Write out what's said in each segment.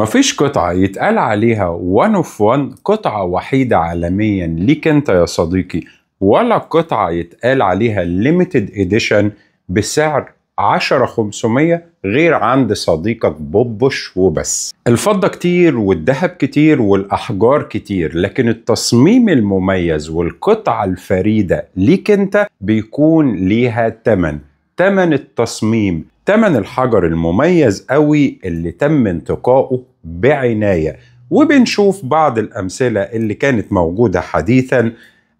مفيش قطعة يتقال عليها one of one، قطعة وحيدة عالميا ليك انت يا صديقي، ولا قطعة يتقال عليها limited edition بسعر 10,500 غير عند صديقك بوبوش وبس. الفضة كتير والذهب كتير والأحجار كتير، لكن التصميم المميز والقطعة الفريدة ليك انت بيكون ليها تمن التصميم، تمن الحجر المميز قوي اللي تم انتقائه بعناية. وبنشوف بعض الأمثلة اللي كانت موجودة حديثا.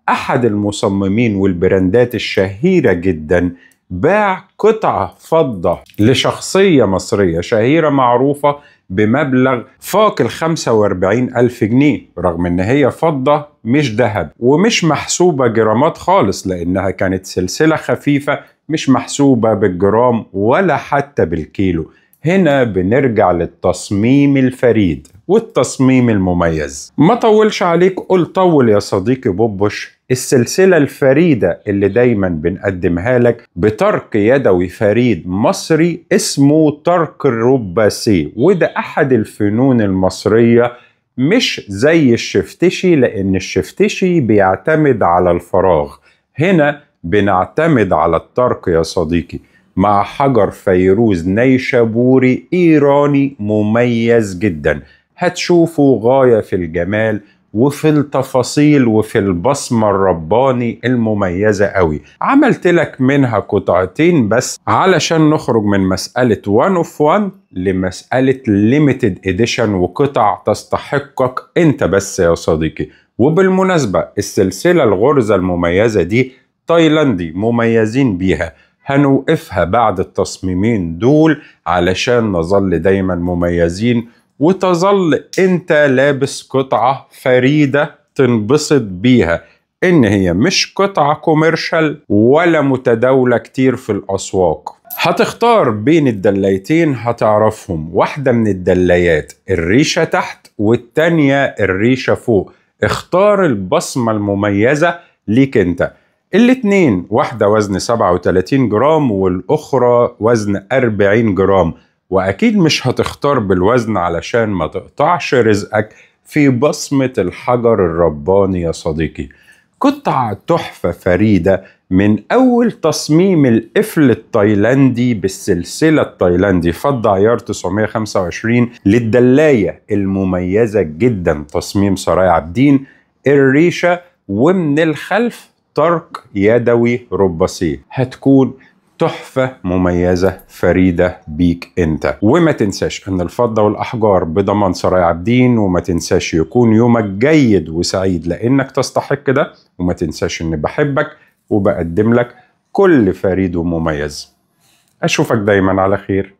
أحد المصممين والبراندات الشهيرة جدا باع قطعة فضة لشخصية مصرية شهيرة معروفة بمبلغ فاق 45,000 جنيه، رغم ان هي فضة مش ذهب ومش محسوبة جرامات خالص، لانها كانت سلسلة خفيفة مش محسوبة بالجرام ولا حتى بالكيلو. هنا بنرجع للتصميم الفريد والتصميم المميز. ما طولش عليك، قل طول يا صديقي بوبوش. السلسلة الفريدة اللي دايما بنقدمها لك بطرق يدوي فريد مصري اسمه طرق الرباسي، وده أحد الفنون المصرية، مش زي الشفتشي، لأن الشفتشي بيعتمد على الفراغ. هنا بنعتمد على الطرق يا صديقي، مع حجر فيروز نيشابوري إيراني مميز جدا. هتشوفوا غاية في الجمال وفي التفاصيل وفي البصمة الرباني المميزة قوي. عملت لك منها قطعتين بس علشان نخرج من مسألة one of one لمسألة limited edition وقطع تستحقك انت بس يا صديقي. وبالمناسبة السلسلة الغرزة المميزة دي تايلاندي مميزين بيها، هنوقفها بعد التصميمين دول علشان نظل دايما مميزين وتظل انت لابس قطعة فريدة تنبسط بيها، ان هي مش قطعة كوميرشال ولا متداولة كتير في الاسواق. هتختار بين الدلايتين هتعرفهم، واحدة من الدلايات الريشة تحت والتانية الريشة فوق. اختار البصمة المميزة ليك انت. الاتنين واحدة وزن 37 جرام والاخرى وزن 40 جرام، واكيد مش هتختار بالوزن علشان ما تقطعش رزقك في بصمة الحجر الرباني يا صديقي. قطعة تحفة فريدة من اول تصميم القفل التايلاندي بالسلسلة التايلاندي فضة عيار 925 للدلاية المميزة جدا تصميم سراي عابدين الريشة، ومن الخلف طرق يدوي رباسي. هتكون تحفة مميزة فريدة بيك انت. وما تنساش ان الفضة والاحجار بضمان سراي عابدين، وما تنساش يكون يومك جيد وسعيد لانك تستحق ده، وما تنساش اني بحبك وبقدم لك كل فريد ومميز. اشوفك دايما على خير.